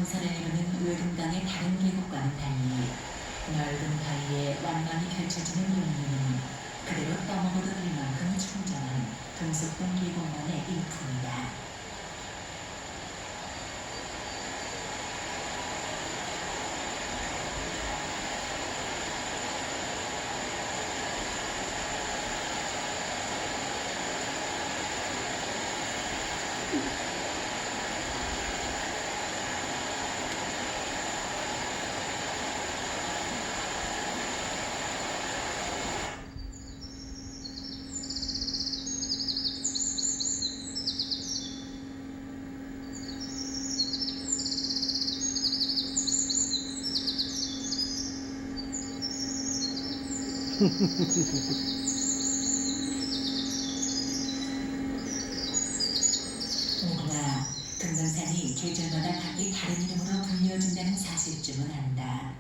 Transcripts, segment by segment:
금강산을 이루는 외금강의 다른 계곡과는 달리 넓은 바위에 완만히 펼쳐지는 용류는 그대로 떠먹어도 될 만큼 충전한 동석동 계곡만의 일품이다. 오구나, 금강산이 계절마다 각기 다른 이름으로 불리워진다는 사실쯤은 안다.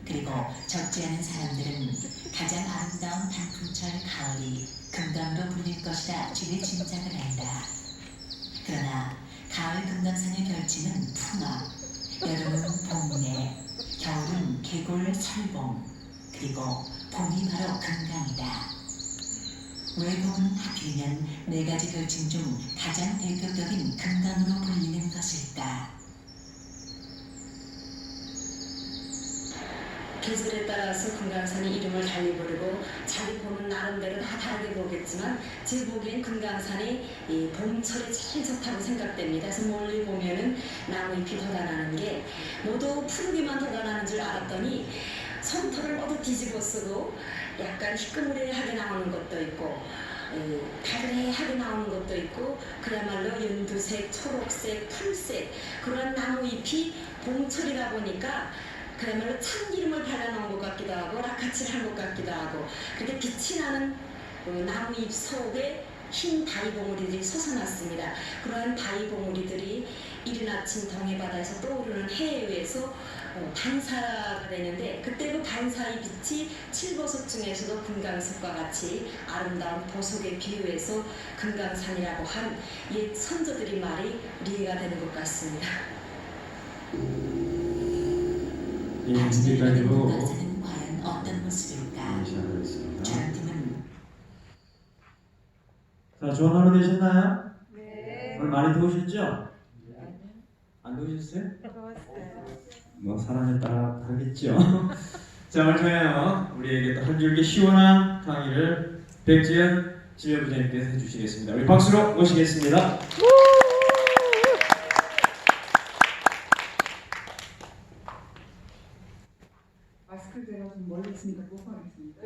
그리고 적지 않은 사람들은 가장 아름다운 단풍철 가을이 금강으로 불릴 것이라 지레 짐작을 한다. 그러나 가을 금강산의 별칭은 풍화, 여름은 봄내, 겨울은 계골 설봉, 그리고 봄이 바로 금강이다. 왜 봄은 하필이면 네 가지 별칭 중 가장 대표적인 금강으로 불리는 것일까? 계절에 따라서 금강산이 이름을 달리 부르고 자기 보는 나름대로 다 다르게 보겠지만 제 보기엔 금강산이 이 봄철에 제일 좋다고 생각됩니다. 그래서 멀리 보면은 나무잎이 돋아나는 게 모두 푸르기만 돋아나는 줄 알았더니 솜털을 모두 뒤집어 쓰고 약간 희끄무레하게 나오는 것도 있고 다그레하게 나오는 것도 있고 그야말로 연두색, 초록색, 풀색 그런 나무잎이 봄철이다 보니까 그야말로 참기름을 발라놓은 것 같기도 하고 라카치를 한 것 같기도 하고 그렇게 빛이 나는 나무잎 속에 흰 바위봉우리들이 솟아났습니다. 그러한 바위봉우리들이 이른 아침 동해바다에서 떠오르는 해에 의해서 반사가 되는데 그때 그 반사의 빛이 칠보석 중에서도 금강석과 같이 아름다운 보석에 비유해서 금강산이라고 한 옛 선조들의 말이 이해가 되는 것 같습니다. 지금까지로 금강산은 과연 어떤 모습일까? 주연팀은 자, 좋은 하루 되셨나요? 네. 오늘 많이 더우셨죠? 안 더우셨어요? 좋았어요. 뭐 사람에 따라 다르겠죠. 자, 오늘 저희요 우리에게 또 한 줄기 시원한 강의를 백지연 지휘부장님께서 해주시겠습니다. 우리 박수로 모시겠습니다. 마스크 제가 좀 멀리 있으니까 못 하겠습니다.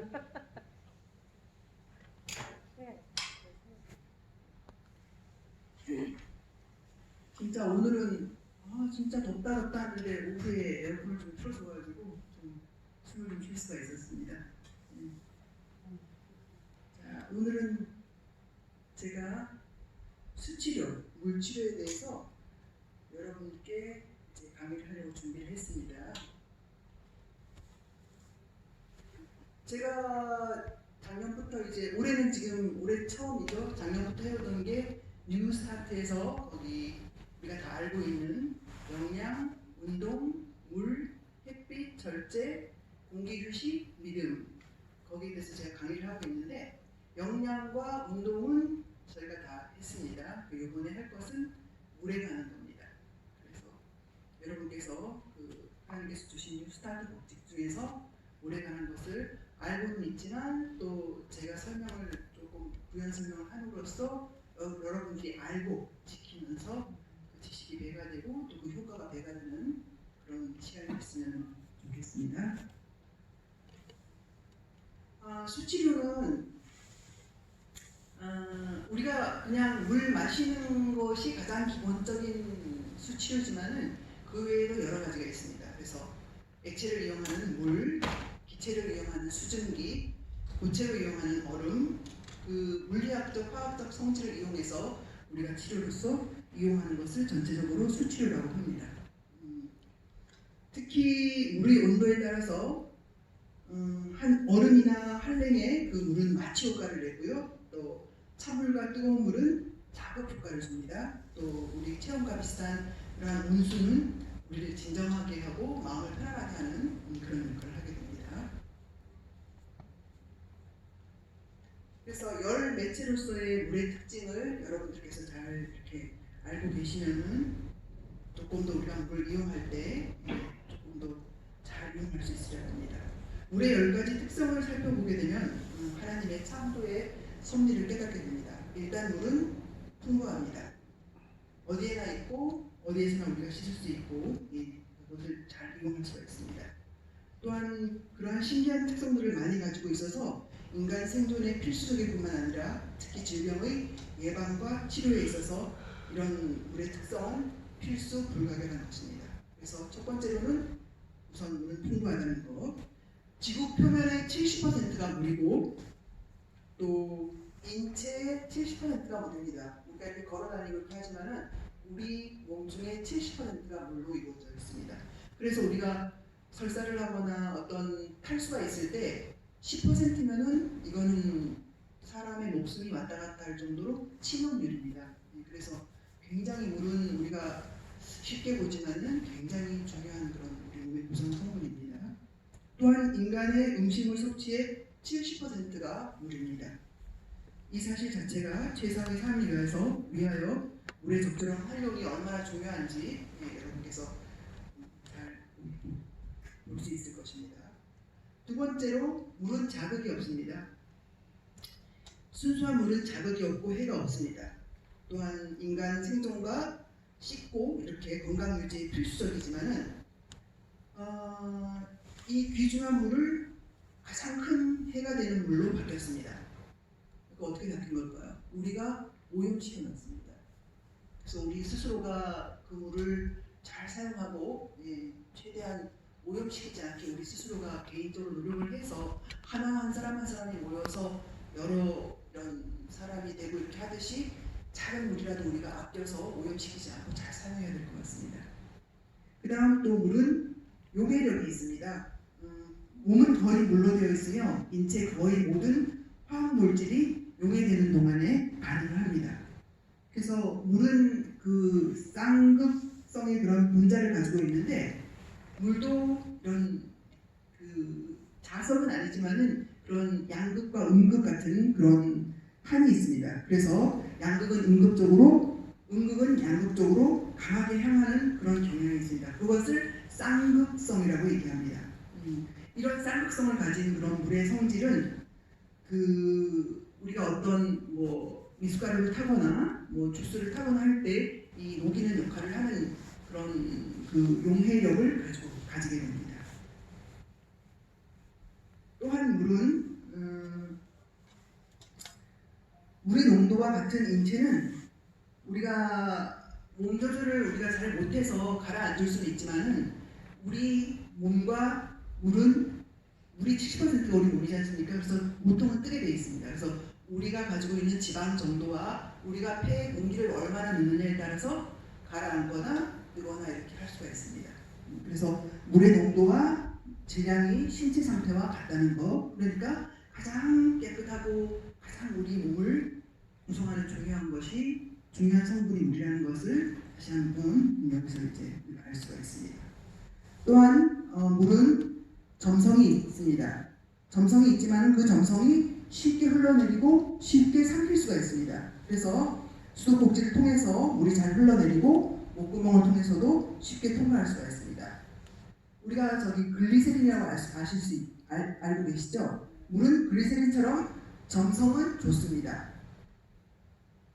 진짜 오늘은 진짜 덥다 하는데 오후에 에어컨을 좀 틀어줘가지고 좀 숨을 좀 쉴 수가 있었습니다. 자, 오늘은 제가 수치료, 물치료에 대해서 여러분께 이제 강의를 하려고 준비를 했습니다. 제가 작년부터 이제 올해는 지금 올해 처음이죠. 작년부터 해오던 게 뉴스타트에서 거기 우리가 다 알고 있는 영양, 운동, 물, 햇빛, 절제, 공기 휴식, 믿음 거기에 대해서 제가 강의를 하고 있는데 영양과 운동은 저희가 다 했습니다. 이번에 할 것은 물에 관한 겁니다. 그래서 여러분께서 그 하나님께서 주신 뉴스타트 법칙 중에서 물에 관한 것을 알고는 있지만 또 제가 설명을 조금 부연 설명을 함으로써 여러분들이 알고 지키면서 그 지식이 배가 되고 또 그 효과가 배가 되는 그런 시간이 됐으면 좋겠습니다. 수치료는 우리가 그냥 물 마시는 것이 가장 기본적인 수치료지만은 그 외에도 여러 가지가 있습니다. 그래서 액체를 이용하는 물, 기체를 이용하는 수증기, 고체를 이용하는 얼음, 그 물리학적, 화학적 성질을 이용해서 우리가 치료로서 이용하는 것을 전체적으로 수치료라고 합니다. 특히 물의 온도에 따라서 한 얼음이나 한랭에 그 물은 마취 효과를 내고요. 또 차물과 뜨거운 물은 자극 효과를 줍니다. 또 우리 체온과 비슷한 그러한 온수는 우리를 진정하게 하고 마음을 편안하게 하는 그런 역할을 하게 됩니다. 그래서 열 매체로서의 물의 특징을 여러분들께서 잘 이렇게 알고 계시면은 조금 더 우리가 물을 이용할 때 조금 더 잘 이용할 수 있으려 합니다. 물의 10가지 특성을 살펴보게 되면 하나님의 창조의 섭리를 깨닫게 됩니다. 일단 물은 풍부합니다. 어디에나 있고 어디에서나 우리가 씻을 수 있고 그것을 잘 이용할 수가 있습니다. 또한 그러한 신기한 특성들을 많이 가지고 있어서 인간 생존의 필수적일 뿐만 아니라 특히 질병의 예방과 치료에 있어서 이런 물의 특성은 필수 불가결한 것입니다. 그래서 첫 번째로는 우선 물은 풍부하다는 것. 지구 표면의 70%가 물이고 또 인체의 70%가 물입니다. 우리가 이렇게 걸어다니고 이렇게 하지만은 우리 몸 중에 70%가 물로 이루어져 있습니다. 그래서 우리가 설사를 하거나 어떤 탈수가 있을 때 10%면은 이거는 사람의 목숨이 왔다 갔다 할 정도로 치명률입니다. 그래서 굉장히 물은 우리가 쉽게 보지만은 굉장히 중요한 그런 우리 몸의 구성 성분입니다. 또한 인간의 음식물 섭취의 70%가 물입니다. 이 사실 자체가 최상의 삶을 위하여 물의 적절한 활용이 얼마나 중요한지 여러분께서 잘 볼 수 있을 것입니다. 두 번째로 물은 자극이 없습니다. 순수한 물은 자극이 없고 해가 없습니다. 또한 인간 생존과 씻고 이렇게 건강 유지에 필수적이지만은 이 귀중한 물을 가장 큰 해가 되는 물로 바뀌었습니다. 그 어떻게 바뀐 걸까요? 우리가 오염시켜놨습니다. 그래서 우리 스스로가 그 물을 잘 사용하고 최대한 오염시키지 않게 우리 스스로가 개인적으로 노력을 해서 한 사람 한 사람이 모여서 여러 이런 사람이 되고 이렇게 하듯이 작은 물이라도 우리가 아껴서 오염시키지 않고 잘 사용해야 될 것 같습니다. 그 다음 또 물은 용해력이 있습니다. 몸은 거의 물로 되어 있으며 인체 거의 모든 화학 물질이 용해되는 동안에 반응을 합니다. 그래서 물은 그 쌍극성의 그런 분자를 가지고 있는데 물도 이런 그 자석은 아니지만은 그런 양극과 음극 같은 그런 한이 있습니다. 그래서 양극은 음극은 양극적으로 강하게 향하는 그런 경향이 있습니다. 그것을 쌍극성이라고 얘기합니다. 이런 쌍극성을 가진 그런 물의 성질은 우리가 어떤 미숫가루를 타거나 주스를 타거나 할 때 이 녹이는 역할을 하는 그런 그 용해력을 가지게 됩니다. 또한 물의 농도와 같은 인체는 우리가 몸 조절을 우리가 잘 못해서 가라앉을 수는 있지만은 우리 몸과 물이 70%가 우리 몸이지 않습니까? 그래서 보통은 뜨게 되어 있습니다. 그래서 우리가 가지고 있는 지방 정도와 우리가 폐에 공기를 얼마나 넣느냐에 따라서 가라앉거나 뜨거나 이렇게 할 수가 있습니다. 그래서 물의 농도와 질량이 신체 상태와 같다는 거. 그러니까 가장 깨끗하고 가장 우리 몸을 구성하는 중요한 성분이 물이라는 것을 다시 한번 여기서 이제 알 수가 있습니다. 또한 물은 점성이 있습니다. 점성이 있지만 그 점성이 쉽게 흘러내리고 쉽게 삼킬 수가 있습니다. 그래서 수도꼭지를 통해서 물이 잘 흘러내리고 목구멍을 통해서도 쉽게 통과할 수가 있습니다. 우리가 글리세린이라고 알고 계시죠? 물은 글리세린처럼 점성은 좋습니다.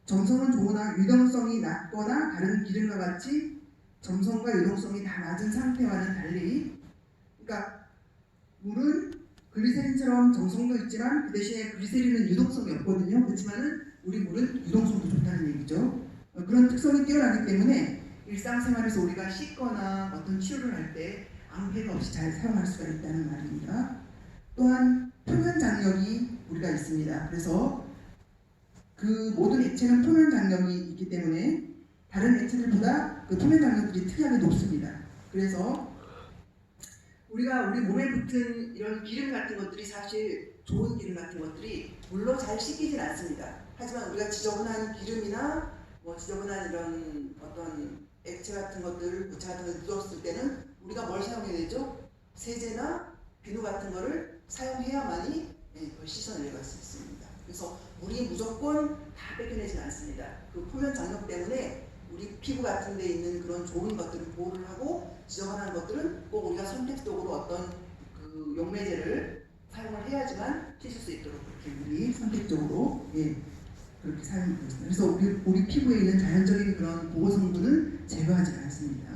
점성은 좋으나 유동성이 낮거나 다른 기름과 같이 점성과 유동성이 다 낮은 상태와는 달리, 그러니까 물은 글리세린처럼 점성도 있지만 그 대신에 글리세린은 유동성이 없거든요. 그렇지만은 우리 물은 유동성도 좋다는 얘기죠. 그런 특성이 뛰어나기 때문에 일상생활에서 우리가 씻거나 어떤 치료를 할 때 아무 해가 없이 잘 사용할 수가 있다는 말입니다. 또한 표면 장력이 우리가 있습니다. 그래서 그 모든 액체는 표면 장력이 있기 때문에 다른 액체들보다 그 표면 장력들이 특이하게 높습니다. 그래서 우리가 우리 몸에 붙은 이런 기름 같은 것들이 사실 좋은 기름 같은 것들이 물로 잘 씻기진 않습니다. 하지만 우리가 지저분한 기름이나 지저분한 이런 어떤 액체 같은 것들, 고체 같은 것들 묻었을 때는 우리가 뭘 사용해야 되죠? 세제나 비누 같은 거를 사용해야만이 그걸 씻어내려갈 수 있습니다. 그래서 물이 무조건 다 뺏겨내진 않습니다. 그 표면 장력 때문에 우리 피부 같은 데 있는 그런 좋은 것들은 보호를 하고 지저분한 것들은 꼭 우리가 선택적으로 어떤 그 용매제를 사용을 해야지만 씻을 수 있도록 그렇게 우리 선택적으로 그렇게 사용하고 있습니다. 그래서 우리 피부에 있는 자연적인 그런 보호 성분은 제거하지 않습니다.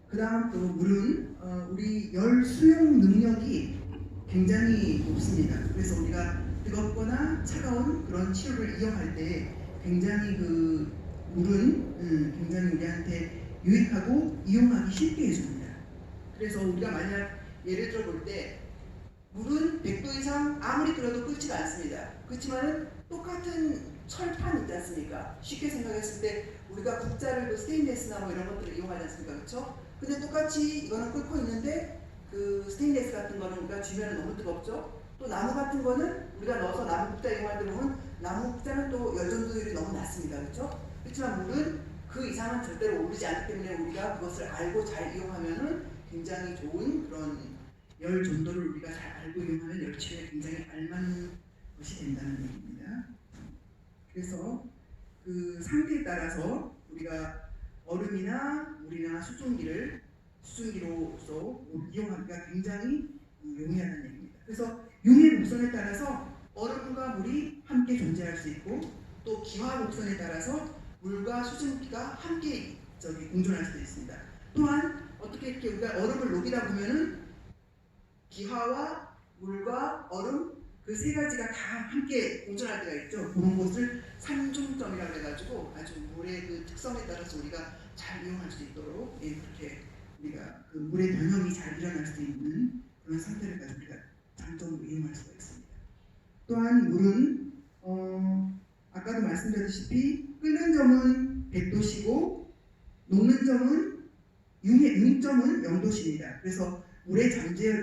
그 다음 또 물은 우리 열 수용 능력이 굉장히 높습니다. 그래서 우리가 뜨겁거나 차가운 그런 치료를 이용할 때 굉장히 그 물은 굉장히 우리한테 유익하고 이용하기 쉽게 해줍니다. 그래서 우리가 만약 예를 들어 볼 때 물은 100도 이상 아무리 끓여도 끓지가 않습니다. 그렇지만은 똑같은 철판 있지 않습니까? 쉽게 생각했을 때 우리가 국자를 그 스테인레스나 뭐 이런 것들을 이용하지 않습니까? 그렇죠? 근데 똑같이 이거는 끓고 있는데 그 스테인레스 같은 거는 우리가 쥐면 너무 뜨겁죠? 또 나무 같은 거는 우리가 넣어서 나무 국자 이용할 때 보면 나무 국자는 또 열전도율이 너무 낮습니다. 그렇죠? 그렇지만 물은 그 이상은 절대로 오르지 않기 때문에 우리가 그것을 알고 잘 이용하면은 굉장히 좋은 그런 열 전도를 우리가 잘 알고 이용하면 열 치료에 굉장히 알맞는 것이 된다는 얘기입니다. 그래서 그 상태에 따라서 우리가 얼음이나 물이나 수증기로서 이용하기가 굉장히 용이하다는 얘기입니다. 그래서 용의 곡선에 따라서 얼음과 물이 함께 존재할 수 있고 또 기화 곡선에 따라서 물과 수증기가 함께 공존할 수도 있습니다. 또한 어떻게 이렇게 우리가 얼음을 녹이다 보면은 기화와 물과 얼음 그 세 가지가 다 함께 공존할 때가 있죠. 그런 것을 산중점이라고 해가지고 아주 물의 그 특성에 따라서 우리가 잘 이용할 수 있도록 그렇게 우리가 그 물의 변형이 잘 일어날 수 있는 그런 상태를 가지고 우리가 장점으로 이용할 수가 있습니다. 또한 물은 아까도 말씀드렸다시피 끓는 점은 100도씨고 녹는 점은 융점은 0도씨입니다. 그래서 물의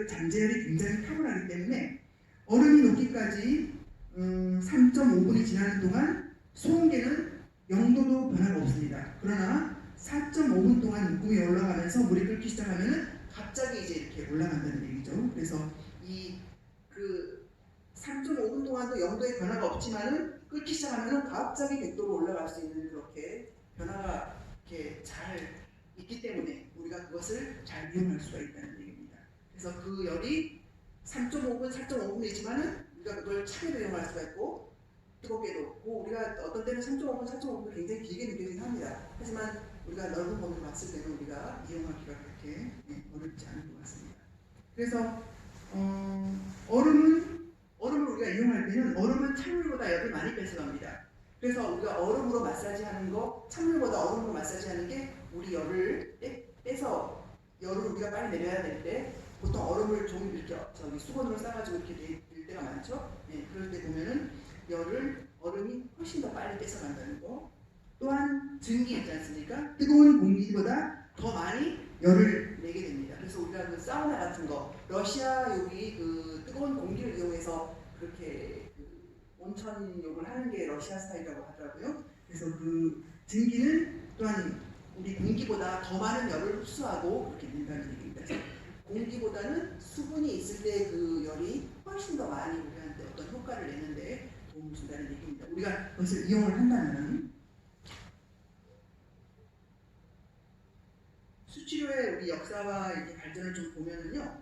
잠재열이 굉장히 탁월하기 때문에 얼음이 녹기까지 3.5분이 지나는 동안 소음계는 0도도 변화가 없습니다. 그러나 4.5분 동안 육금이 올라가면서 물이 끓기 시작하면은 갑자기 이제 이렇게 올라간다는 얘기죠. 그래서 이 그 3.5분 동안도 0도의 변화가 없지만은 끓기 시작하면은 갑자기 100도로 올라갈 수 있는 그렇게 변화가 이렇게 잘 있기 때문에 우리가 그것을 잘 이용할 수가 있다는 얘기입니다. 그래서 그 열이 3.5분, 4.5분이지만은 우리가 그걸 차게도 이용할 수가 있고 뜨겁게도 우리가 어떤 때는 3.5분, 4.5분 굉장히 길게 느껴지긴 합니다. 하지만 우리가 넓은 범위로 봤을 때는 우리가 이용하기가 그렇게 어렵지 않은 것 같습니다. 그래서 얼음을 우리가 이용할 때는 얼음은 찬물보다 열을 많이 뺏어갑니다. 그래서 우리가 얼음으로 마사지하는 거, 찬물보다 얼음으로 마사지하는 게 우리 열을 빼서 열을 우리가 빨리 내려야 될 때 보통 얼음을 좀 이렇게 수건으로 싸가지고 이렇게 낼 때가 많죠. 그럴 때 보면은 얼음이 훨씬 더 빨리 뺏어간다는 거. 또한 증기 있지 않습니까? 뜨거운 공기보다 더 많이 열을 내게 됩니다. 그래서 우리가 그 사우나 같은 거, 러시아 여기 그 뜨거운 공기를 이용해서 그렇게 그 온천욕을 하는 게 러시아 스타일이라고 하더라고요. 그래서 그 증기는 또한 우리 공기보다 더 많은 열을 흡수하고 그렇게 된다는 얘기입니다. 공기보다는 수분이 있을 때 그 열이 훨씬 더 많이 우리한테 어떤 효과를 내는데 도움을 준다는 얘기입니다. 우리가 그것을 이용을 한다면 수치료의 우리 역사와 이렇게 발전을 좀 보면은요,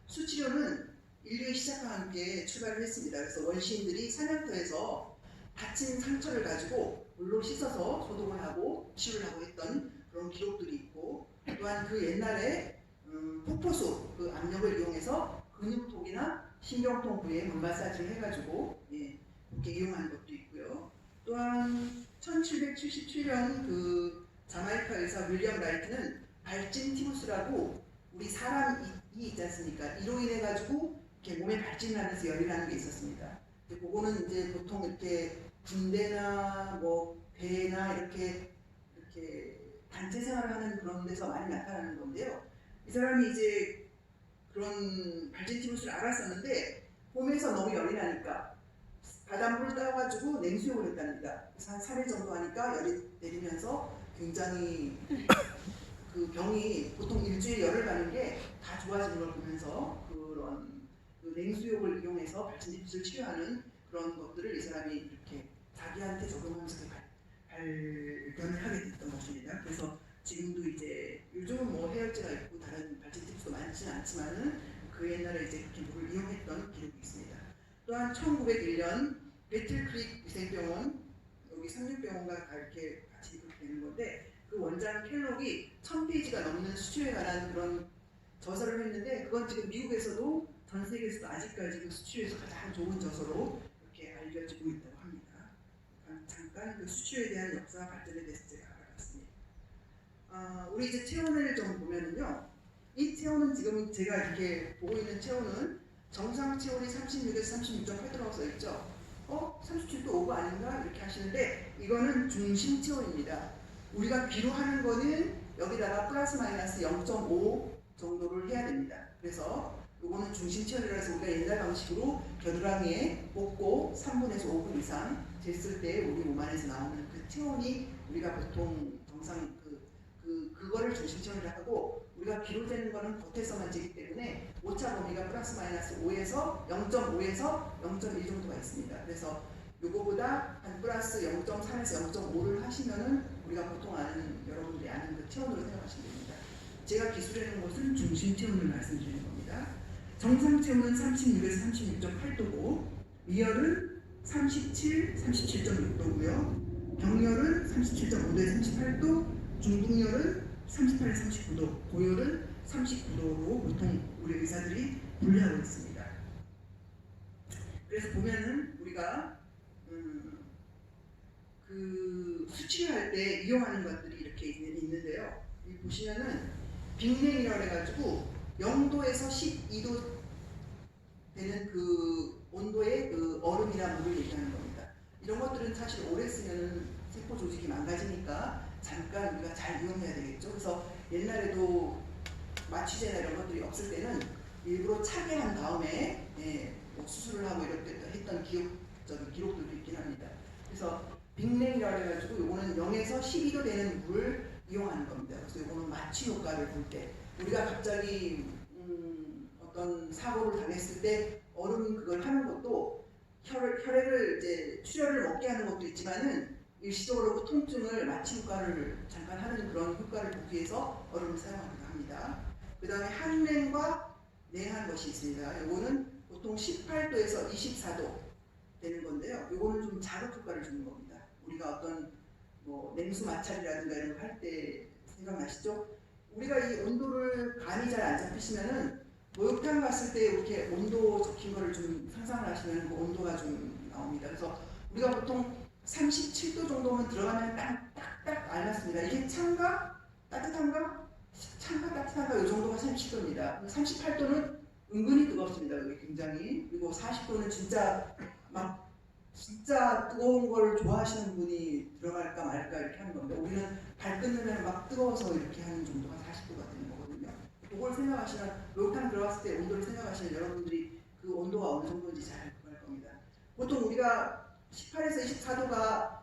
수치료는 인류의 시작과 함께 출발을 했습니다. 그래서 원시인들이 사냥터에서 다친 상처를 가지고 물로 씻어서 소독을 하고 치료를 하고 했던 그런 기록들이 있고, 또한 그 옛날에 폭포수 그 압력을 이용해서 근육통이나 신경통 부위에 물 마사지를 해가지고 그렇게 이용하는 것도 있고요. 또한 1777년 그 자마이카 의사 윌리엄 라이트는 발진 티부스라고 우리 사람이 있지 않습니까? 이로 인해 가지고 이렇게 몸에 발진을 하면서 열이 나는 게 있었습니다. 그거는 이제 보통 이렇게 군대나 뭐 배나 이렇게 단체 생활을 하는 그런 데서 많이 나타나는 건데요. 이 사람이 이제 그런 발진티푸스를 알았었는데 봄에서 너무 열이 나니까 바닷물을 따가지고 냉수욕을 했답니다. 그래서 한 3일 정도 하니까 열이 내리면서 굉장히 그 병이 보통 일주일 열을 가는 게 다 좋아지는 걸 보면서 그런 그 냉수욕을 이용해서 발진티푸스를 치료하는 그런 것들을 이 사람이 이렇게 자기한테 적용하면서 발견을 하게 됐던 것입니다. 그래서 지금도 이제 요즘은 뭐 해열제가 있고 다른 발진티푸스가 많지는 않지만은 그 옛날에 이제 그렇게 물을 이용했던 기록이 있습니다. 또한 1901년 배틀크릭 위생병원, 여기 상륙병원과 이렇게 같이 그렇게 되는 건데 그 원장 켈록이 1000페이지가 넘는 수출에 관한 그런 저서를 했는데 그건 지금 미국에서도 전 세계에서도 아직까지 그 수출에서 가장 좋은 저서로 이렇게 알려지고 있다고 합니다. 잠깐 그 수출에 대한 역사 발전에 대해서 제가 알아봤습니다. 우리 이제 체온을 좀 보면은요, 이 체온은 지금 제가 이렇게 보고 있는 체온은 정상 체온이 36에서 36.8도라고 써 있죠. 37도 5가 아닌가 이렇게 하시는데 이거는 중심 체온입니다. 우리가 비료하는 거는 여기다가 플러스 마이너스 0.5 정도를 해야 됩니다. 그래서 이거는 중심 체온이라 해서 우리가 옛날 방식으로 겨드랑이에 꽂고 3분에서 5분 이상 쟀을 때 우리 몸 안에서 나오는 그 체온이 우리가 보통 정상 그거를 중심 체온이라 하고 우리가 비로 재는 거는 겉에서만 재기 때문에 오차 범위가 플러스 마이너스 5에서 0.5에서 0.1 정도가 있습니다. 그래서 요거보다 한 플러스 0.3에서 0.5를 하시면은 우리가 보통 아는 여러분들이 아는 그 체온으로 생각하시면 됩니다. 제가 기술하는 것은 중심 체온을 말씀드리는 겁니다. 정상 체온은 36에서 36.8도고 미열은 37, 37.6도고요. 경열은 37.5도에서 38도, 중등열은 38에서 39도, 고열은 39도로 보통 우리 의사들이 분류하고 있습니다. 그래서 보면은 우리가 그 수치할 때 이용하는 것들이 이렇게 있는데요. 여기 보시면은 빅냉이라고 해가지고 0도에서 12도 되는 그 온도의 그 얼음이나 물을 얘기하는 겁니다. 이런 것들은 사실 오래 쓰면 세포 조직이 망가지니까 잠깐 우리가 잘 이용해야 되겠죠. 그래서 옛날에도 마취제나 이런 것들이 없을 때는 일부러 차게 한 다음에 뭐 수술을 하고 이렇게 했던 기록들도 있긴 합니다. 그래서 빅냉이라고 해가지고 요거는 0에서 12도 되는 물을 이용하는 겁니다. 그래서 요거는 마취 효과를 볼 때 우리가 갑자기 어떤 사고를 당했을 때 얼음 그걸 하는 것도 혈액을 이제 출혈을 먹게 하는 것도 있지만은 일시적으로 그 통증을 마취 효과를 잠깐 하는 그런 효과를 보기 위해서 얼음을 사용하기도 합니다. 그 다음에 한냉과 냉한 것이 있습니다. 요거는 보통 18도에서 24도 되는 건데요. 요거는 좀 자극 효과를 주는 겁니다. 우리가 어떤 뭐 냉수 마찰이라든가 이런 거 할 때 생각나시죠? 우리가 이 온도를 감이 잘 안 잡히시면은 목욕탕 갔을 때 이렇게 온도 적힌 거를 좀 상상을 하시면 그 온도가 좀 나옵니다. 그래서 우리가 보통 37도 정도면 들어가면 딱딱 알맞습니다. 이게 찬가? 따뜻한가? 찬가 따뜻한가? 이 정도가 37도입니다. 38도는 은근히 뜨겁습니다. 여기 굉장히. 그리고 40도는 진짜 뜨거운 걸 좋아하시는 분이 들어갈까 말까 이렇게 하는 겁니다. 우리는 발끝으면 막 뜨거워서 이렇게 하는 정도가 40도가 되는 거거든요. 그걸 생각하시면 목욕탕 들어갔을 때 온도를 생각하시면 여러분들이 그 온도가 어느 정도인지 잘 알 겁니다. 보통 우리가 18에서 24도가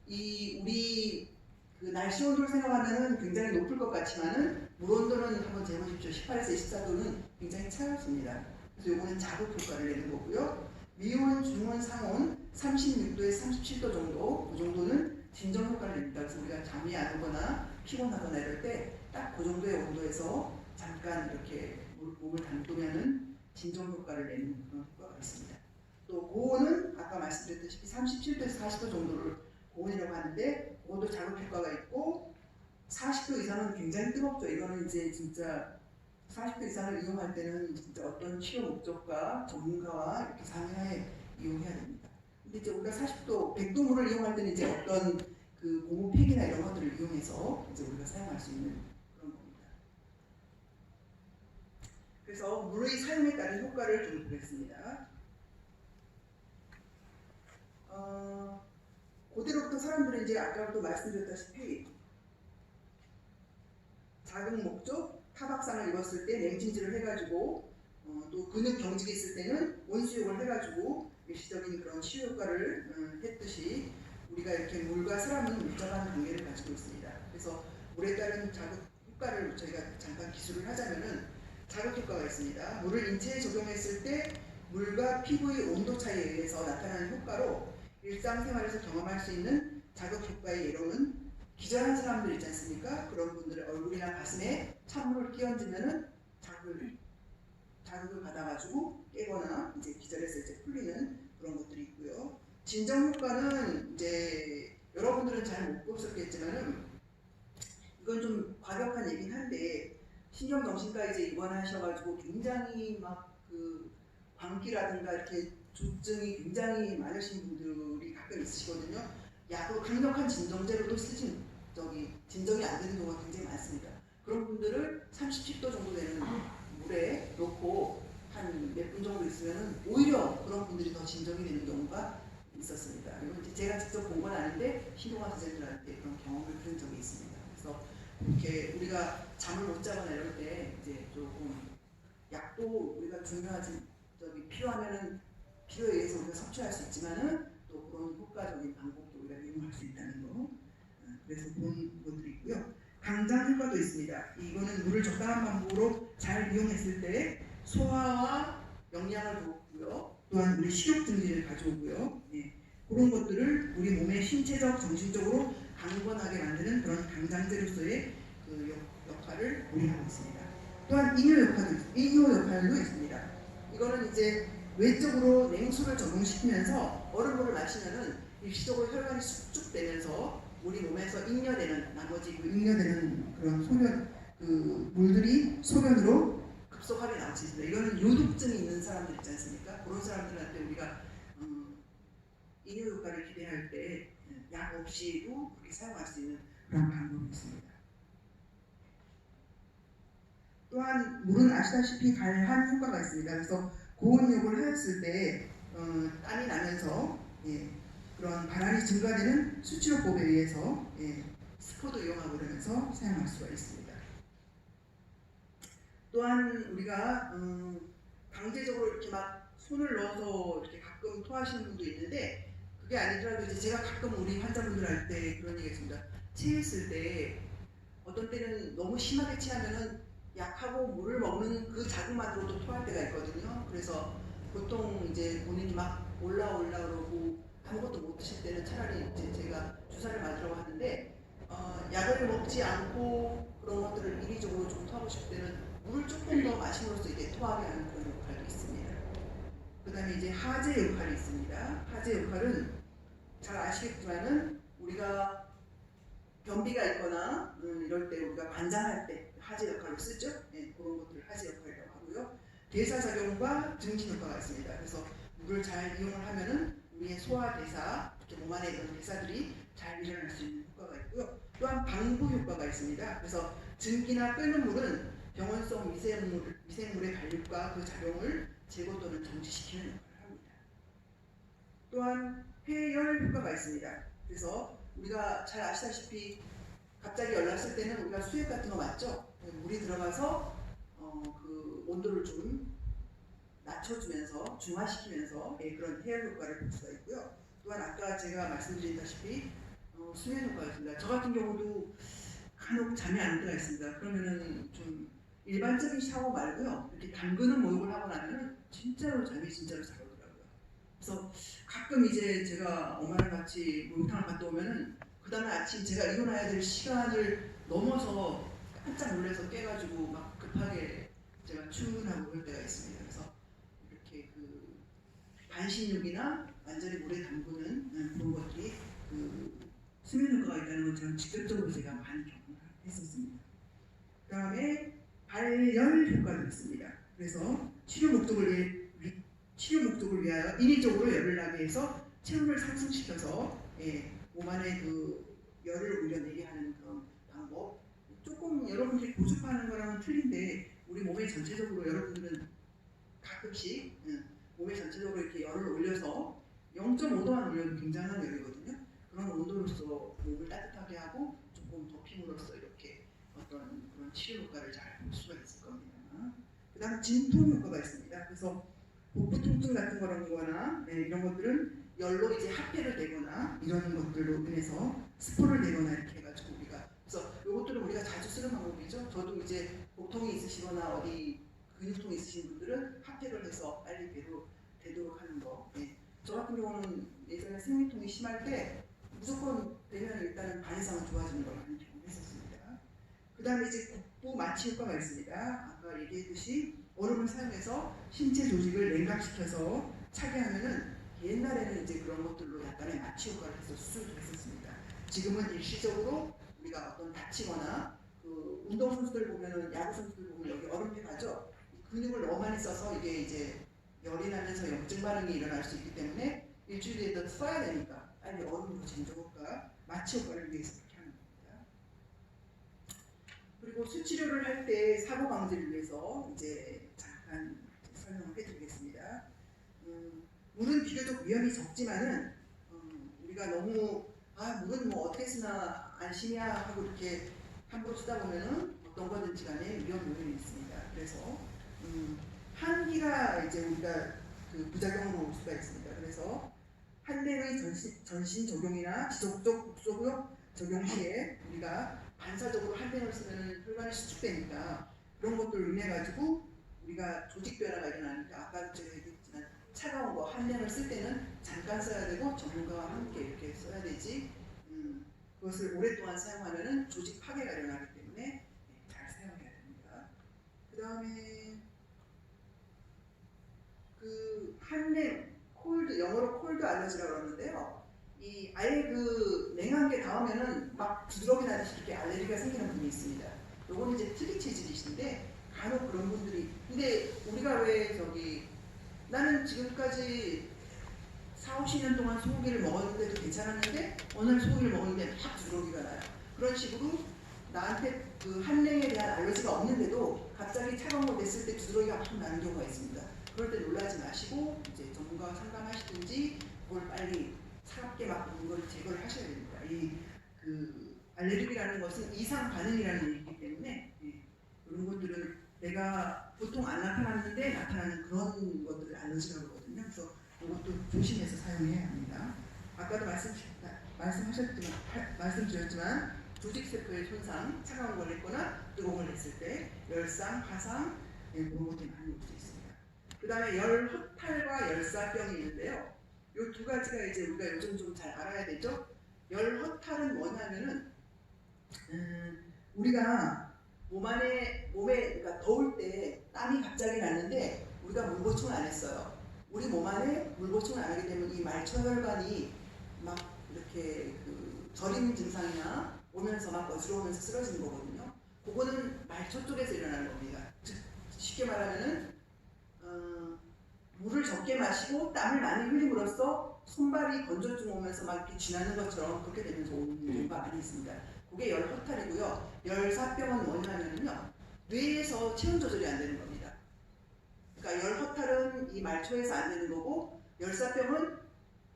우리 그 날씨 온도를 생각하면은 굉장히 높을 것 같지만은 물 온도는 한번 재보십시오. 18에서 24도는 굉장히 차갑습니다. 그래서 이거는 자극 효과를 내는 거고요. 미온, 중온, 상온 36도에서 37도 정도, 그 정도는 진정 효과를 냅니다. 그래서 우리가 잠이 안 오거나 피곤하거나 이럴 때 딱 그 정도의 온도에서 잠깐 이렇게 몸을 담그면은 진정 효과를 내는 그런 효과가 있습니다. 또 고온은 아까 말씀드렸다시피 37도에서 40도 정도를 고온이라고 하는데 그것도 자극 효과가 있고 40도 이상은 굉장히 뜨겁죠. 이거는 이제 진짜 40도 이상을 이용할 때는 진짜 어떤 치료 목적과 전문가와 이렇게 상의하에 이용해야 됩니다. 근데 이제 우리가 40도, 100도 물을 이용할 때는 이제 어떤 그 고무팩이나 이런 것들을 이용해서 이제 우리가 사용할 수 있는 그런 겁니다. 그래서 물의 사용에 따른 효과를 좀 보겠습니다. 그대로부터 사람들은 이제 아까도 말씀드렸다시피 자극 목적, 타박상을 입었을 때 냉찜질을 해가지고 또 근육 경직이 있을 때는 온수욕을 해가지고 일시적인 그런 치유 효과를 했듯이 우리가 이렇게 물과 사람은 밀접한 관계를 가지고 있습니다. 그래서 물에 따른 자극 효과를 저희가 잠깐 기술을 하자면은 자극 효과가 있습니다. 물을 인체에 적용했을 때 물과 피부의 온도 차이에 의해서 나타나는 효과로 일상생활에서 경험할 수 있는 자극 효과의 예로는 기절한 사람들 있지 않습니까? 그런 분들의 얼굴이나 가슴에 찬물을 끼얹으면은 자극을 받아가지고 깨거나 이제 기절했을 때 풀리는 그런 것들이 있고요. 진정 효과는 이제 여러분들은 잘 못 보셨겠지만은 이건 좀 과격한 얘긴 한데 신경정신과 이제 입원하셔가지고 굉장히 막 그 광기라든가 이렇게 조증이 굉장히 많으신 분들이 가끔 있으시거든요. 약으로 강력한 진정제로도 쓰신 진정이 안 되는 경우가 굉장히 많습니다. 그런 분들을 37도 정도 되는 물에 넣고 한 몇 분 정도 있으면 오히려 그런 분들이 더 진정이 되는 경우가 있었습니다. 이건 이제 제가 직접 본 건 아닌데 신동아 선생님들한테 그런 경험을 들은 적이 있습니다. 그래서 이렇게 우리가 잠을 못 자거나 이럴 때 이제 조금 약도 우리가 중요하지 필요하면은 필요에 의해서 우리가 섭취할 수 있지만은 또 그런 효과적인 방법도 우리가 이용할 수 있다는 거. 그래서 그런 것들이 있고요. 강장 효과도 있습니다. 이거는 물을 적당한 방법으로 잘 이용했을 때 소화와 영양을 줬고요. 또한 우리 식욕 증진을 가져오고요. 그런 것들을 우리 몸의 신체적, 정신적으로 강건하게 만드는 그런 강장제로서의 그 역할을 우리 하고 있습니다. 또한 이뇨 역할도 있습니다. 이거는 이제 외적으로 냉수를 적용시키면서 얼음물을 마시면은 일시적으로 혈관이 수축되면서 우리 몸에서 나머지 잉여되는 그런 소변 물들이 소변으로 급속하게 나올 수 있습니다. 이거는 요독증이 있는 사람들 있지 않습니까? 그런 사람들한테 우리가 이뇨 효과를 기대할 때 약 없이도 그렇게 사용할 수 있는 그런 방법이 있습니다. 또한 물은 아시다시피 갈한 효과가 있습니다. 그래서 고온욕을 하였을 때 땀이 나면서 그런 발환이 증가되는 수치료법에 의해서 스포도 이용하고 그러면서 사용할 수가 있습니다. 또한 우리가 강제적으로 이렇게 막 손을 넣어서 이렇게 가끔 토하시는 분도 있는데 그게 아니더라도 이제 제가 가끔 우리 환자분들 할 때 그런 얘기 했습니다. 체했을 때 어떤 때는 너무 심하게 체하면은 약하고 물을 먹는 그 자극만으로도 토할 때가 있거든요. 그래서 보통 이제 본인이 막 올라오고 아무것도 못 드실 때는 차라리 이제 제가 주사를 맞으려고 하는데 약을 먹지 않고 그런 것들을 인위적으로 좀 토하고 싶을 때는 물을 조금 더 마심으로써 이게 토하게 하는 그런 역할도 있습니다. 그 다음에 이제 하제 역할이 있습니다. 하제 역할은 잘 아시겠지만은 우리가 변비가 있거나 이럴 때 우리가 관장할 때 하제 역할로 쓰죠. 그런 것들을 하제 역할이라고 하고요. 대사작용과 증진 효과가 있습니다. 그래서 물을 잘 이용을 하면은 우리의 소화 대사, 이렇게 몸 안에 있는 대사들이 잘 일어날 수 있는 효과가 있고요. 또한 방부 효과가 있습니다. 그래서 증기나 끓는 물은 병원성 미생물의 발육과 그 작용을 제거 또는 정지시키는 역할을 합니다. 또한 폐열 효과가 있습니다. 그래서 우리가 잘 아시다시피 갑자기 열났을 때는 우리가 수액 같은 거 맞죠? 물이 들어가서 그 온도를 좀 낮춰주면서 중화시키면서 그런 폐열 효과를 볼 수가 있고요. 또한 아까 제가 말씀드렸다시피 수면 효과가 있습니다. 저 같은 경우도 간혹 잠이 안 들어가 있습니다. 그러면은 좀 일반적인 샤워 말고요. 이렇게 담그는 목욕을 하고 나면은 진짜로 잠이 진짜로 잘 오더라고요. 그래서 가끔 이제 제가 엄마랑 같이 목욕탕을 갔다 오면은 그 다음에 아침 제가 일어나야 될 시간을 넘어서 깜짝 놀라서 깨가지고 막 급하게 제가 출근하고 그럴 때가 있습니다. 그래서 이렇게 그 반신욕이나 완전히 물에 담그는 그런 것들이 그 수면 효과가 있다는 걸 저는 직접적으로 제가 많이 경험을 했었습니다. 그 다음에 발열 효과도 있습니다. 그래서 치료 목적을 위하여 인위적으로 열을 나게 해서 체온을 상승시켜서 몸 안에 그 열을 올려내게 하는 그런 방법. 조금 여러분들이 고집하는 거랑은 틀린데 우리 몸에 전체적으로 여러분들은 가끔씩 몸에 전체적으로 이렇게 열을 올려서 0.5도만 올려도 굉장한 열이거든요. 그런 온도로서 몸을 따뜻하게 하고 조금 덮임으로써 이렇게 어떤 그런 치료 효과를 잘 볼 수가 있을 겁니다. 그다음 진통 효과가 있습니다. 그래서 복부 통증 같은 거나 이런 것들은 열로 이제 합혈을 내거나 이런 것들로 인해서 스포를 내거나 이렇게 해가지고 우리가 그래서 이것들은 우리가 자주 쓰는 방법이죠. 저도 이제 복통이 있으시거나 어디 근육통이 있으신 분들은 합혈을 해서 빨리 배로 되도록 하는 거. 저 같은 경우는 예전에 생리통이 심할 때 무조건 되면 일단은 반 이상은 좋아지는 걸 많이 경험했었습니다. 그 다음에 이제 국부 마취 효과가 있습니다. 아까 얘기했듯이 얼음을 사용해서 신체 조직을 냉각시켜서 차게 하면은 옛날에는 이제 그런 것들로 약간의 마취 효과를 해서 수술도 했었습니다. 지금은 일시적으로 우리가 어떤 다치거나 그 운동선수들 보면은 야구선수들 보면 여기 얼음팩 가죠. 근육을 너무 많이 써서 이게 이제 열이 나면서 염증 반응이 일어날 수 있기 때문에 일주일에도 써야 되니까 빨리 얼음으로 진정효과, 마취 효과를 위해서 그렇게 하는 겁니다. 그리고 수치료를 할 때 사고 방지를 위해서 이제 잠깐 설명을 해드리겠습니다. 물은 비교적 위험이 적지만은 우리가 너무 물은 뭐 어떻게 쓰나 안심이야 하고 이렇게 함부로 쓰다 보면은 어떤 거든지 간에 위험 요인이 있습니다. 그래서 한기가 이제 우리가 그 부작용으로 올 수가 있습니다. 그래서 한랭의 전신 적용이나 지속적 국소력 적용 시에 우리가 반사적으로 한랭을 쓰면 혈관이 수축되니까 그런 것들을 인해 가지고 우리가 조직 변화가 일어나니까 아까 제가 얘기했지만 차가운 거 한랭을 쓸 때는 잠깐 써야 되고 전문가와 함께 이렇게 써야 되지. 그것을 오랫동안 사용하면은 조직 파괴가 일어나기 때문에 잘 사용해야 됩니다. 그 다음에 그 한랭 콜드 영어로 콜드 알러지라고 그러는데요. 이 아예 그 냉한 게 닿으면은 막 두드러기 나듯이 이렇게 알레르기가 생기는 분이 있습니다. 요거는 이제 특이 체질이신데 간혹 그런 분들이 근데 우리가 왜 나는 지금까지 4, 50년 동안 소고기를 먹었는데도 괜찮았는데 어느 날 소고기를 먹었는데 막 두드러기가 나요. 그런 식으로 나한테 그 한랭에 대한 알러지가 없는데도 갑자기 차가운 거 냈을 때 두드러기가 막 나는 경우가 있습니다. 그럴 때 놀라지 마시고 이제 전문가와 상담하시든지 그걸 빨리 차갑게 막 먹는 걸 제거를 하셔야 됩니다. 이 그 알레르기라는 것은 이상 반응이라는 얘기이기 때문에 이런 것들은 내가 보통 안 나타났는데 나타나는 그런 것들을 알러지라고 그러거든요. 그래서 이것도 조심해서 사용해야 합니다. 아까도 말씀드렸지만 조직세포의 손상, 차가운 걸 냈거나 뜨거운 걸 냈을 때 열상, 화상 그런 것들이 많이 올 수 있습니다. 그 다음에 열허탈과 열사병이 있는데요. 이 두 가지가 이제 우리가 요즘 좀 잘 알아야 되죠. 열허탈은 뭐냐면은 우리가 몸에 그러니까 더울 때 땀이 갑자기 나는데 우리가 물 보충을 안 했어요. 우리 몸 안에 물 보충을 안 하기 때문에 이 말초혈관이 막 이렇게 그 저림 증상이나 오면서 막 어지러우면서 쓰러지는 거거든요. 그거는 말초 쪽에서 일어나는 겁니다. 즉 쉽게 말하면은 물을 적게 마시고 땀을 많이 흘림으로써 손발이 건조증 오면서 막 이렇게 쥐나는 것처럼 그렇게 되면서 오는 경우가 많이 있습니다. 그게 열허탈이고요. 열사병은 뭐냐면요. 뇌에서 체온 조절이 안 되는 겁니다. 그러니까 열허탈은 이 말초에서 안 되는 거고 열사병은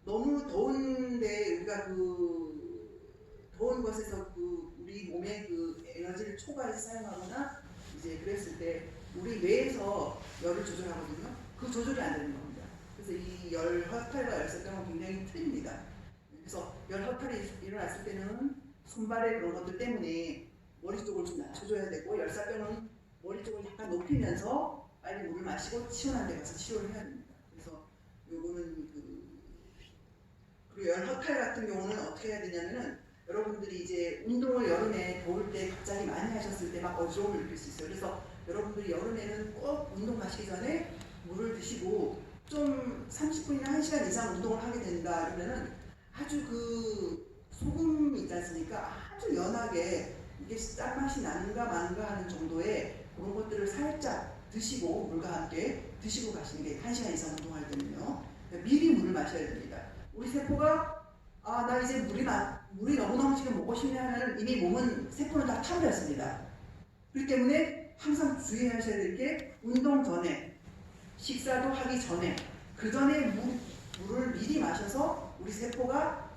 너무 더운데 우리가 그 더운 것에서 그 우리 몸의 그 에너지를 초과해서 사용하거나 이제 그랬을 때 우리 뇌에서 열을 조절하거든요. 그 조절이 안 되는 겁니다. 그래서 이 열허탈과 열사병은 굉장히 틀립니다. 그래서 열허탈이 일어났을 때는 손발의 그런 것들 때문에 머리 쪽을 좀 낮춰줘야 되고 열사병은 머리 쪽을 약간 높이면서 빨리 물을 마시고 시원한 데 가서 치료를 해야 됩니다. 그래서 요거는 그리고 열허탈 같은 경우는 어떻게 해야 되냐면은 여러분들이 이제 운동을 여름에 더울 때 갑자기 많이 하셨을 때 막 어지러움을 느낄 수 있어요. 그래서 여러분들이 여름에는 꼭 운동 가시기 전에 물을 드시고 좀 30분이나 1시간 이상 운동을 하게 된다 그러면은 아주 그 소금이 있지 않습니까? 아주 연하게 이게 짠맛이 나는가 마는가 하는 정도의 그런 것들을 살짝 드시고 물과 함께 드시고 가시는 게 1시간 이상 운동할 때는요. 미리 물을 마셔야 됩니다. 우리 세포가 나 이제 물이 너무너무 지금 먹고 싶네 하면 이미 몸은 세포는 다 타버렸습니다. 그렇기 때문에 항상 주의하셔야 될 게 운동 전에 식사도 하기 전에 그 전에 물을 미리 마셔서 우리 세포가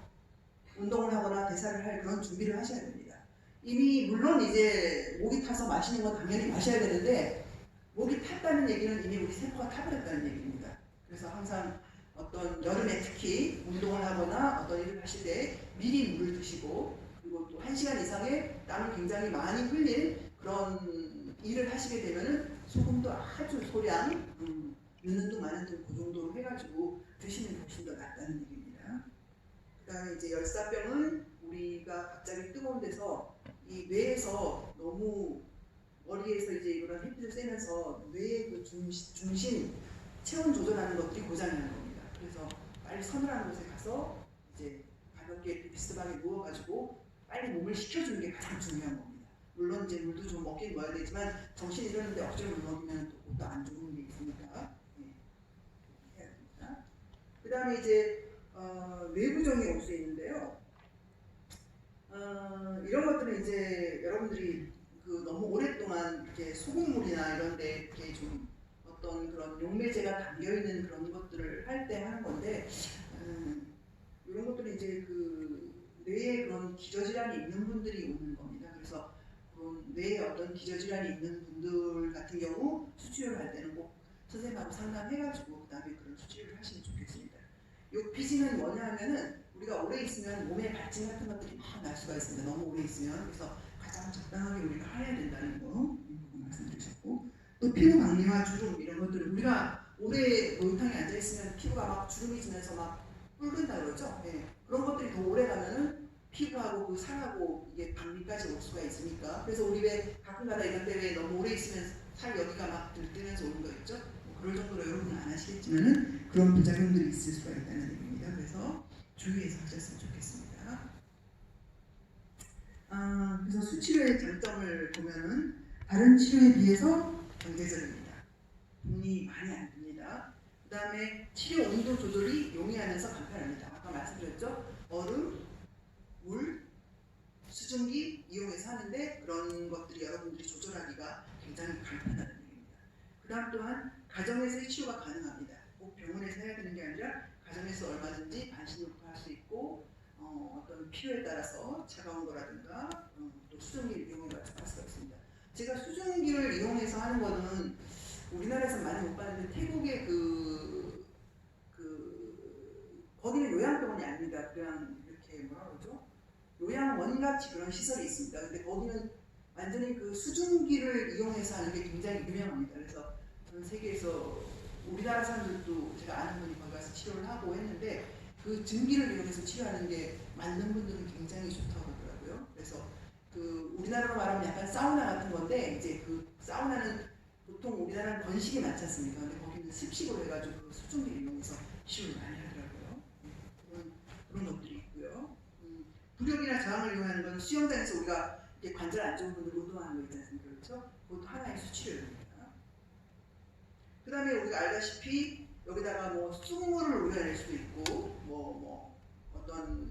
운동을 하거나 대사를 할 그런 준비를 하셔야 됩니다. 이미 물론 이제 목이 타서 마시는 건 당연히 마셔야 되는데 목이 탔다는 얘기는 이미 우리 세포가 타버렸다는 얘기입니다. 그래서 항상 어떤 여름에 특히 운동을 하거나 어떤 일을 하실 때 미리 물을 드시고 그리고 또 1시간 이상의 땀을 굉장히 많이 흘릴 그런 일을 하시게 되면은 소금도 아주 소량 넣는 둥 마는 둥 그 정도로 해가지고 드시는 게 훨씬 더 낫다는 얘기입니다. 그 다음에 이제 열사병은 우리가 갑자기 뜨거운 데서 이 뇌에서 너무 머리에서 이제 이런 햇빛을 쐬면서 뇌의 그 중심 체온 조절하는 것들이 고장이 나는 겁니다. 그래서 빨리 서늘한 곳에 가서 이제 가볍게 비스듬하게 누워가지고 빨리 몸을 식혀주는 게 가장 중요한 겁니다. 물론 이제 물도 좀 먹긴 먹어야 되지만 정신이 이러는데 억지로 물 먹이면 또 그것도 안 좋은 게 있으니까 해야 됩니다. 그 다음에 이제 뇌부종이 올 수 있는데요. 이런 것들은 이제 여러분들이 그 너무 오랫동안 이렇게 소금물이나 이런 데 이렇게 좀 어떤 그런 용매제가 담겨 있는 그런 것들을 할 때 하는 건데 이런 것들은 이제 그 뇌에 그런 기저질환이 있는 분들이 오는 겁니다. 그래서 그런 뇌에 어떤 기저질환이 있는 분들 같은 경우 수치료를 할 때는 꼭 선생님하고 상담해가지고 그 다음에 그런 수치료를 하시면 좋겠습니다. 이 피지는 뭐냐 하면은 우리가 오래 있으면 몸에 발진 같은 것들이 막 날 수가 있습니다. 너무 오래 있으면. 그래서 가장 적당하게 우리가 해야 된다는 거 말씀드리셨고 또 피부 박리와 주름 이런 것들은 우리가 오래 목욕탕에 앉아 있으면 피부가 막 주름이 지면서 막 붉은다 그러죠. 네. 그런 것들이 더 오래 가면은 피부하고 그 살하고 이게 박리까지 올 수가 있으니까 그래서 우리 왜 가끔가다 이런 데 왜 너무 오래 있으면 살 여기가 막 들뜨면서 오는 거 있죠. 뭐 그럴 정도로 여러분은 안 하시겠지만은 그런 부작용들이 있을 수가 있다는 얘기입니다. 그래서 주의해서 하셨으면 좋겠습니다. 그래서 수치료의 장점을 보면은 다른 치료에 비해서 경제적입니다. 돈이 많이 안 듭니다. 그 다음에 치료 온도 조절이 용이하면서 간편합니다. 아까 말씀드렸죠? 얼음, 물, 수증기 이용해서 하는데 그런 것들이 여러분들이 조절하기가 굉장히 간편하다는 얘기입니다. 그 다음 또한 가정에서의 치료가 가능합니다. 꼭 병원에서 해야 되는 게 아니라 가정에서 얼마든지 반신욕도 할 수 있고 어떤 필요에 따라서 차가운 거라든가 또 수증기를 이용해서 할 수가 있습니다. 제가 수증기를 이용해서 하는 거는 우리나라에서 많이 못 봤는데 태국의 거기는 요양병원이 아닙니다. 그냥 이렇게 뭐라 그러죠? 요양원같이 그런 시설이 있습니다. 근데 거기는 완전히 그 수증기를 이용해서 하는 게 굉장히 유명합니다. 그래서 전 세계에서 우리나라 사람들도 제가 아는 분이 거기 가서 치료를 하고 했는데 그 증기를 이용해서 치료하는 게 맞는 분들은 굉장히 좋다고 하더라고요. 그래서 그 우리나라로 말하면 약간 사우나 같은 건데 이제 그 사우나는 보통 우리나라는 건식이 많지 않습니까? 근데 거기는 습식으로 해가지고 그 수증기를 이용해서 치료를 많이 하더라고요. 그런 것들이 있고요. 부력이나 저항을 이용하는 건 수영장에서 우리가 이렇게 관절 안 좋은 분들 운동하는 거 있지 않습니까? 그렇죠? 그것도 하나의 수치료입니다. 그 다음에 우리가 알다시피 여기다가 뭐 수돗물을 우려낼 수도 있고 어떤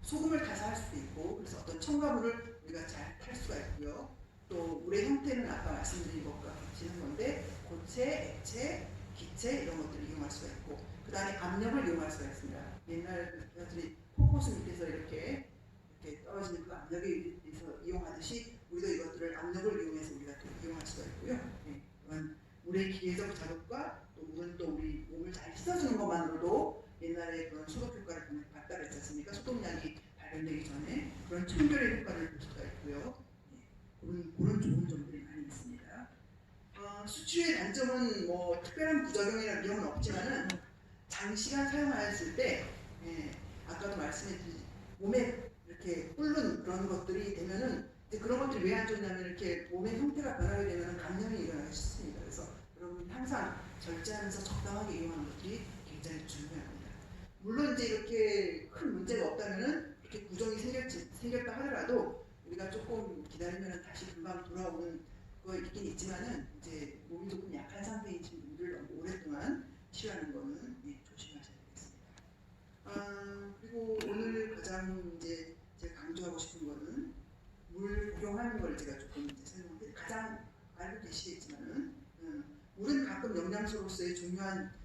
소금을 타서 할 수도 있고 그래서 어떤 첨가물을 우리가 잘 탈 수가 있고요. 또 물의 형태는 아까 말씀드린 것과 같은 건데 고체, 액체, 기체 이런 것들을 이용할 수가 있고 그 다음에 압력을 이용할 수가 있습니다. 옛날 여러분들이 폭포수 밑에서 이렇게 떨어지는 그 압력에 의해서 이용하듯이 우리도 이것들을 압력을 이용해서 우리가 또 이용할 수가 있고요. 네, 그런 물의 기계적 작업과 또 물은 또 우리 몸을 잘 씻어주는 것만으로도 옛날에 그런 소독 효과를 봤다 그랬지 않습니까? 소독약이 발견되기 전에 그런 청결의 효과를 볼 수가 있고요. 네, 그런 좋은 점들이 많이 있습니다. 수치료의 단점은 뭐 특별한 부작용이나 위험은 없지만은 장시간 사용하였을 때 아까도 말씀했듯이 몸에 이렇게 끓는 그런 것들이 되면은 그런 것들이 왜 안 좋냐면 이렇게 몸의 형태가 변하게 되면 감염이 일어나기 쉽습니다. 그래서 여러분 항상 절제하면서 적당하게 이용하는 것들이 굉장히 중요합니다. 물론 이제 이렇게 큰 문제가 없다면은 이렇게 부종이 생겼다 하더라도 우리가 조금 기다리면 다시 금방 돌아오는 거 있긴 있지만은 이제 몸이 조금 약한 상태이신 분들 너무 오랫동안 치료하는 거는 조심하셔야 되겠습니다. 그리고 오늘 가장 이제 제가 강조하고 싶은 거는 물 복용하는 걸 제가 조금 이제 설명드릴게요. 가장 알고 계시겠지만은 물은 가끔 영양소로서의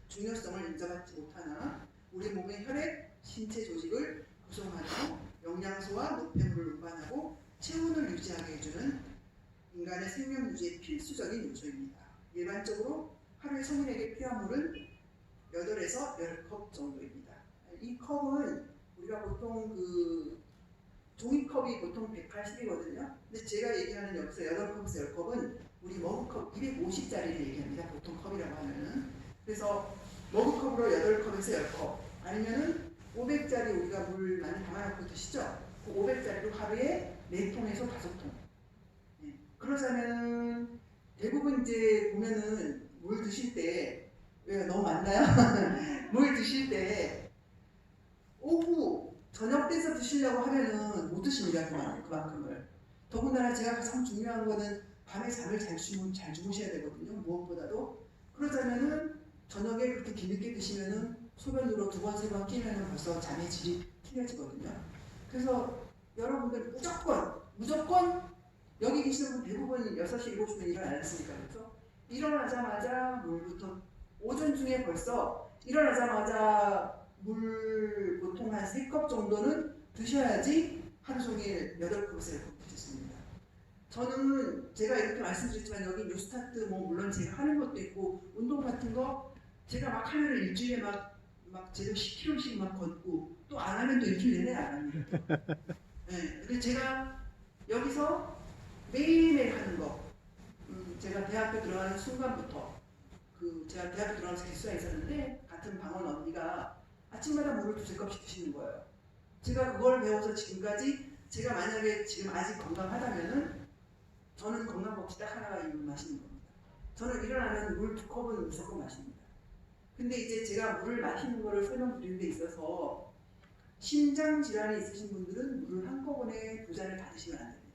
중요성을 인정받지 못하나 우리 몸의 혈액, 신체 조직을 구성하고 영양소와 노폐물을 운반하고 체온을 유지하게 해주는 인간의 생명 유지에 필수적인 요소입니다. 일반적으로 하루에 성인에게 필요한 물은 8에서 10컵 정도입니다. 이 컵은 우리가 보통 그 종이컵이 보통 180이거든요. 근데 제가 얘기하는 여기서 8컵에서 10컵은 우리 머그컵 250짜리를 얘기합니다. 보통 컵이라고 하면은. 그래서 머그컵으로 8컵에서 10컵 아니면은 500짜리 우리가 물 많이 담아놓고 드시죠? 그 500짜리로 하루에 4통에서 5통. 네. 그러자면 대부분 이제 보면은 물 드실 때 왜 너무 많나요? 물 드실 때 오후 저녁 때서 드시려고 하면은 못 드십니다. 그만큼을. 더군다나 제가 가장 중요한 거는 밤에 잠을 잘 주무셔야 되거든요. 무엇보다도. 그러자면은 저녁에 그렇게 뒤늦게 드시면은 소변으로 2번, 3번 끼면은 벌써 잠의 질이 틀려지거든요. 그래서 여러분들 무조건 여기 계시는 분 대부분 6시, 7시면 일어나지 않습니까? 그래서 일어나자마자 물부터 오전 중에 벌써 일어나자마자 물 보통 한 3컵 정도는 드셔야지 하루 종일 8컵에서 10컵 드셨습니다. 저는 제가 이렇게 말씀드렸지만 여기 뉴스타트 뭐 물론 제가 하는 것도 있고 운동 같은 거 제가 막 하면 일주일에 막 제가 10km씩 막 걷고 또 안 하면 또 일주일 내내 안 합니다. 네, 근데 제가 여기서 매일매일 하는 거 제가 대학교 들어가는 순간부터 제가 대학교 들어가면서 기수가 있었는데 같은 방원 언니가 아침마다 물을 2-3컵씩 드시는 거예요. 제가 그걸 배워서 지금까지 제가 만약에 지금 아직 건강하다면은 저는 건강법칙 딱 하나가 이 물 마시는 겁니다. 저는 일어나면 물 2컵은 무조건 마십니다. 근데 이제 제가 물을 마시는 거를 설명드리는 데 있어서 심장 질환이 있으신 분들은 물을 한꺼번에 2잔을 다 드시면 안 됩니다.